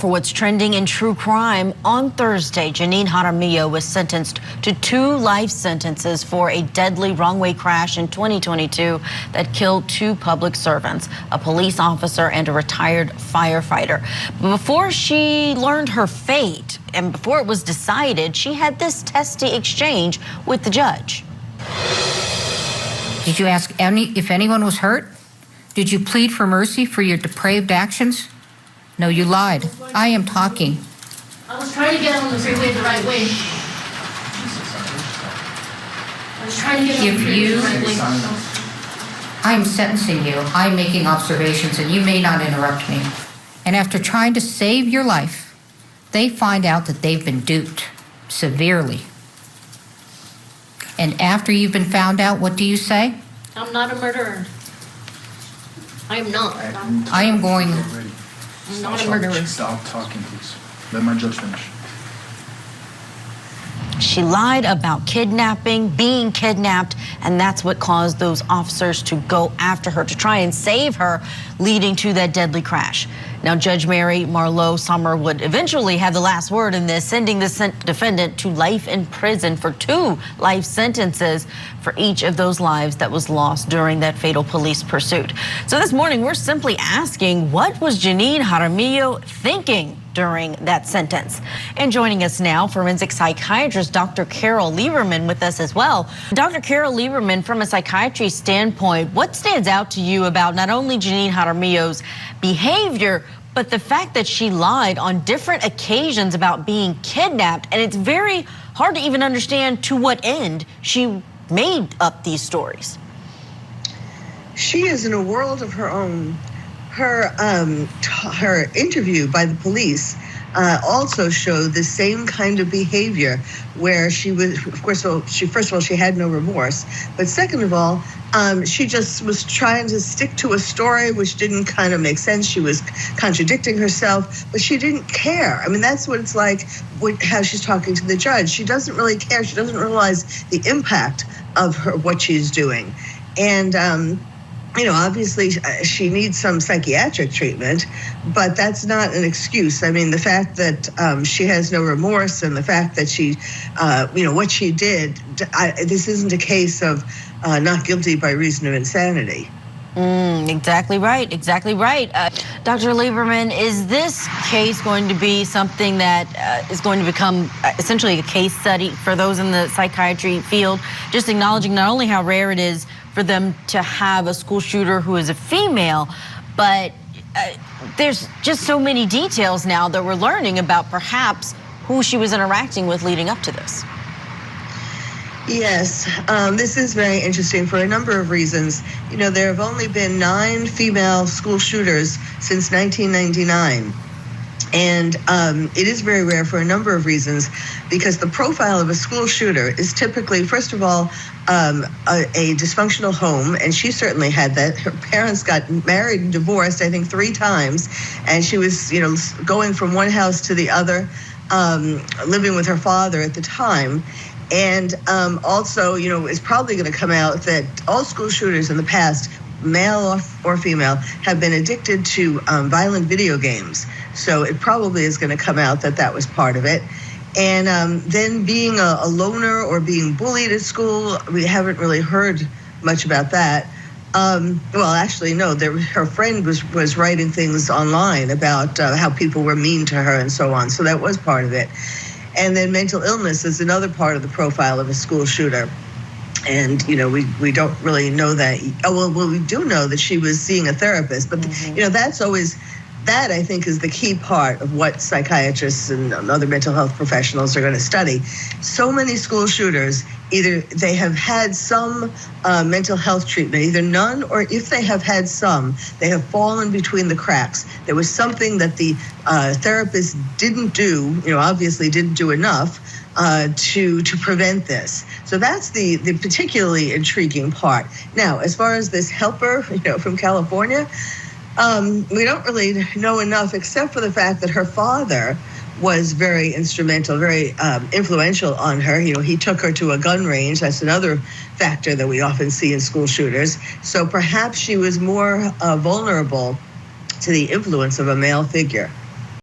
for what's trending in true crime, on Thursday, Jaramillo was sentenced to 2 life sentences for a deadly wrong-way crash in 2022 that killed 2 public servants, a police officer and a retired firefighter. But before she learned her fate and before it was decided, she had this testy exchange with the judge. Did you ask if anyone was hurt? Did you plead for mercy for your depraved actions? No, you lied. I am talking. I was trying to get on the freeway the right way. I was trying to get on the freeway the right way. I am sentencing you. I'm making observations, and you may not interrupt me. And after trying to save your life, they find out that they've been duped severely. And after you've been found out, what do you say? I'm not a murderer. I am not. I am going... I'm not a murderer. Stop talking, please. Let my judge finish. She lied about kidnapping, being kidnapped, and that's what caused those officers to go after her to try and save her, leading to that deadly crash. Now, Judge Mary Marlowe Summer would eventually have the last word in this, sending the defendant to life in prison for 2 life sentences for each of those lives that was lost during that fatal police pursuit. So this morning, we're simply asking, what was Janine Jaramillo thinking during that sentence? And joining us now, forensic psychiatrist Dr. Carol Lieberman with us as well. Dr. Carol Lieberman, from a psychiatry standpoint, what stands out to you about not only Janine Jaramillo's behavior, but the fact that she lied on different occasions about being kidnapped, and it's very hard to even understand to what end she made up these stories? She is in a world of her own. Her interview by the police also showed the same kind of behavior, where she was, of course, first of all, she had no remorse, but second of all, she just was trying to stick to a story which didn't kind of make sense. She was contradicting herself, but she didn't care. I mean, that's what it's like how she's talking to the judge. She doesn't really care. She doesn't realize the impact of what she's doing. And you know, obviously she needs some psychiatric treatment, but that's not an excuse. I mean, the fact that she has no remorse and the fact that she, you know, what she did, this isn't a case of not guilty by reason of insanity. Exactly right, exactly right. Dr. Lieberman, is this case going to be something that is going to become essentially a case study for those in the psychiatry field, just acknowledging not only how rare it is for them to have a school shooter who is a female, but there's just so many details now that we're learning about perhaps who she was interacting with leading up to this? Yes, this is very interesting for a number of reasons. You know, there have only been 9 female school shooters since 1999. And it is very rare for a number of reasons, because the profile of a school shooter is typically, first of all, a dysfunctional home, and she certainly had that. Her parents got married and divorced, I think 3 times, and she was, you know, going from one house to the other, living with her father at the time. And also, you know, it's probably going to come out that all school shooters in the past, male or female, have been addicted to violent video games. So it probably is going to come out that that was part of it. And then being a loner or being bullied at school, we haven't really heard much about that. Well, actually, no, her friend was writing things online about how people were mean to her and so on. So that was part of it. And then mental illness is another part of the profile of a school shooter. And, you know, we don't really know that. Oh, well, we do know that she was seeing a therapist, but, you know, that's always, that I think is the key part of what psychiatrists and other mental health professionals are going to study. So many school shooters, either they have had some mental health treatment, either none, or if they have had some, they have fallen between the cracks. There was something that the therapist didn't do, you know, obviously didn't do enough to prevent this. So that's the particularly intriguing part. Now, as far as this helper, you know, from California, we don't really know enough, except for the fact that her father was very instrumental, very influential on her. You know, he took her to a gun range. That's another factor that we often see in school shooters. So perhaps she was more vulnerable to the influence of a male figure.